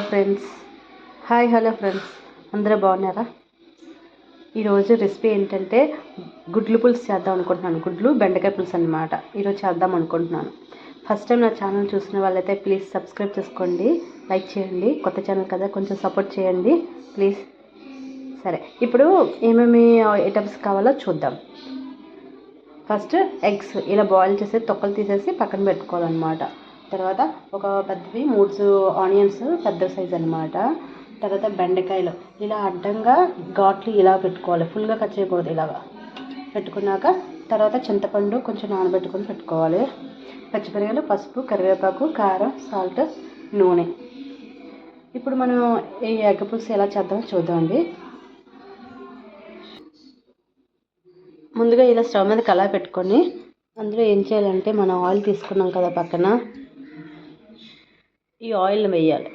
Friends, hello friends, అందరూ బాగున్నారా? ఈరోజు రెసిపీ ఏంటంటే గుడ్లు పులుసు చేద్దాం అనుకుంటున్నాను. గుడ్లు బెండకాయ పులుసు అన్నమాట ఈరోజు చేద్దాం అనుకుంటున్నాను. ఫస్ట్ టైం నా ఛానల్ చూసిన వాళ్ళైతే ప్లీజ్ సబ్స్క్రైబ్ చేసుకోండి, లైక్ చేయండి. కొత్త ఛానల్ కదా, కొంచెం సపోర్ట్ చేయండి ప్లీజ్. సరే, ఇప్పుడు ఏమేమి ఐటమ్స్ కావాలో చూద్దాం. ఫస్ట్ ఎగ్స్ ఇలా బాయిల్ చేసి తొక్కలు తీసేసి పక్కన పెట్టుకోవాలన్నమాట. తర్వాత ఒక పెద్దవి 3 ఆనియన్స్ పెద్ద సైజ్ అనమాట. తర్వాత బెండకాయలు ఇలా అడ్డంగా ఘాట్లు ఇలా పెట్టుకోవాలి, ఫుల్గా కట్ చేయకూడదు. ఇలాగా పెట్టుకున్నాక తర్వాత చింతపండు కొంచెం నానబెట్టుకొని పెట్టుకోవాలి. పచ్చిమిరపకాయలు, పసుపు, కరివేపాకు, కారం, సాల్ట్, నూనె. ఇప్పుడు మనం ఈ ఎగ్ పులుసు ఎలా చేద్దామో చూద్దామండి. ముందుగా ఇలా స్టవ్ మీద కళాయి పెట్టుకొని అందులో ఏం చేయాలంటే మనం ఆయిల్ తీసుకున్నాం కదా పక్కన, ఈ ఆయిల్ వేయాలి.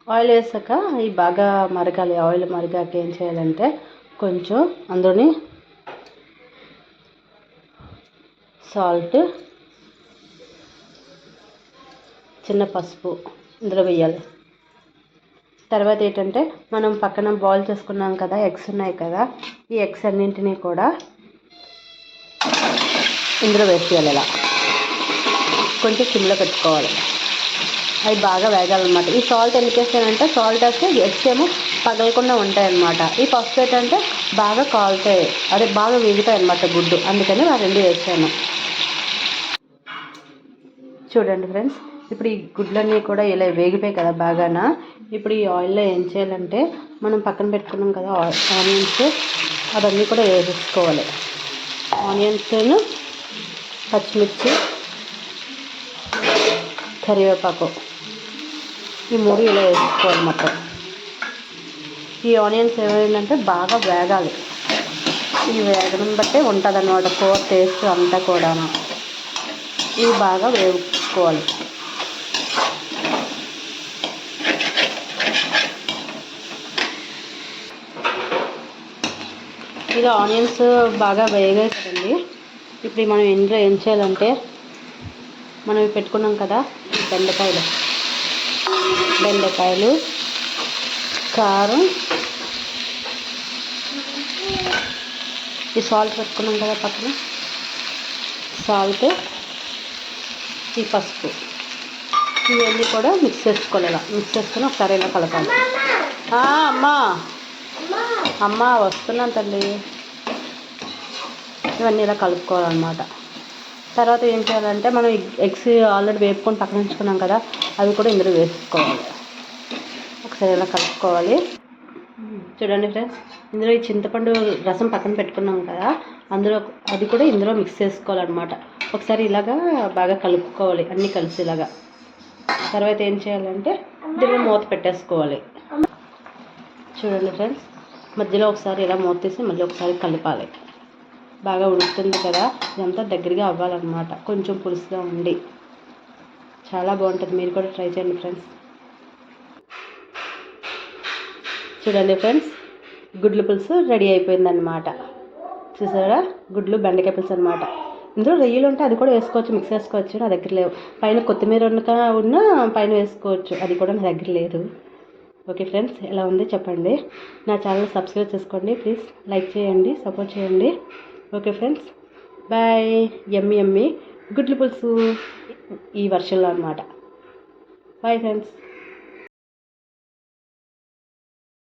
ఆయిల్ వేసాక ఇవి బాగా మరగాలి. ఆయిల్ మరిగాక ఏం చేయాలంటే కొంచెం అందులోని సాల్ట్, చిన్న పసుపు ఇందులో వేయాలి. తర్వాత ఏంటంటే మనం పక్కన బాయిల్ చేసుకున్నాం కదా, ఎగ్స్ ఉన్నాయి కదా, ఈ ఎగ్స్ అన్నింటినీ కూడా ఇందులో వేసేయాలి. ఇలా కొంచెం సిమ్లో పెట్టుకోవాలి. అవి బాగా వేగాలన్నమాట. ఈ సాల్ట్ ఎందుకు వేస్తానంటే సాల్ట్ వేస్తే ఎగ్స్ ఏమో పగలకుండా ఉంటాయన్నమాట. ఈ పసుపు ఏంటంటే బాగా కాలుతాయి, అదే బాగా వేగుతాయి అన్నమాట గుడ్డు, అందుకని ఆ రెండు వేసాను. చూడండి ఫ్రెండ్స్, ఇప్పుడు ఈ గుడ్లన్నీ కూడా ఇలా వేగిపోయాయి కదా బాగానా. ఇప్పుడు ఈ ఆయిల్లో ఏం చేయాలంటే మనం పక్కన పెట్టుకున్నాం కదా ఆనియన్స్, అవన్నీ కూడా వేసుకోవాలి. ఆనియన్స్ను, పచ్చిమిర్చి, కరివేపాకు, ఈ 3 ఇలా వేసుకోవాలి మొత్తం. ఈ ఆనియన్స్ ఏమైందంటే బాగా వేగాలి. ఈ వేగడం బట్టే ఉంటుంది అన్నమాట కూర టేస్ట్ అంతా కూడా. ఇవి బాగా వేసుకోవాలి. ఇలా ఆనియన్స్ బాగా వేగాయి కదండి. ఇప్పుడు మనం ఇందులో ఏం చేయాలంటే మనం పెట్టుకున్నాం కదా బెండకాయలు, కారం, ఈ సాల్ట్ పెట్టుకున్నాం కదా పక్కన, సాల్ట్, ఈ పసుపు, ఇవన్నీ కూడా మిక్స్ చేసుకోవాలి. ఇలా మిక్స్ చేసుకొని ఒకసారి ఇలా కలపాలి. అమ్మా వస్తున్నాను తల్లి. ఇవన్నీ ఇలా కలుపుకోవాలన్నమాట. తర్వాత ఏం చేయాలంటే మనం ఎగ్స్ ఆల్రెడీ వేపుకొని పక్కన ఉంచుకున్నాం కదా, అవి కూడా ఇందులో వేసుకోవాలి. ఒకసారి ఇలా కలుపుకోవాలి. చూడండి ఫ్రెండ్స్, ఇందులో ఈ చింతపండు రసం పక్కన పెట్టుకున్నాం కదా, అందులో అది కూడా ఇందులో మిక్స్ చేసుకోవాలన్నమాట. ఒకసారి ఇలాగా బాగా కలుపుకోవాలి అన్నీ కలిసి ఇలాగా. తర్వాత ఏం చేయాలంటే దీన్ని మూత పెట్టేసుకోవాలి. చూడండి ఫ్రెండ్స్, మధ్యలో ఒకసారి ఇలా మూత తీసి మళ్ళీ ఒకసారి కలపాలి. బాగా ఉడుకుతుంది కదా, ఇదంతా దగ్గరగా అవ్వాలన్నమాట. కొంచెం పులుసుగా ఉండి చాలా బాగుంటుంది. మీరు కూడా ట్రై చేయండి ఫ్రెండ్స్. చూడండి ఫ్రెండ్స్, గుడ్లు పులుసు రెడీ అయిపోయిందన్నమాట. చూసారా, గుడ్లు బెండకాయ పులుసు అనమాట. ఇందులో రొయ్యలు ఉంటే అది కూడా వేసుకోవచ్చు, మిక్స్ చేసుకోవచ్చు. నా దగ్గర లేవు. పైన కొత్తిమీర ఉన్న పైన వేసుకోవచ్చు, అది కూడా నా దగ్గర లేదు. ఓకే ఫ్రెండ్స్, ఎలా ఉంది చెప్పండి. నా ఛానల్ సబ్స్క్రైబ్ చేసుకోండి ప్లీజ్, లైక్ చేయండి, సపోర్ట్ చేయండి. Okay friends, bye. యమ్మీ గుడ్లు పులుసు ఈ వర్షంలో అనమాట. Bye friends.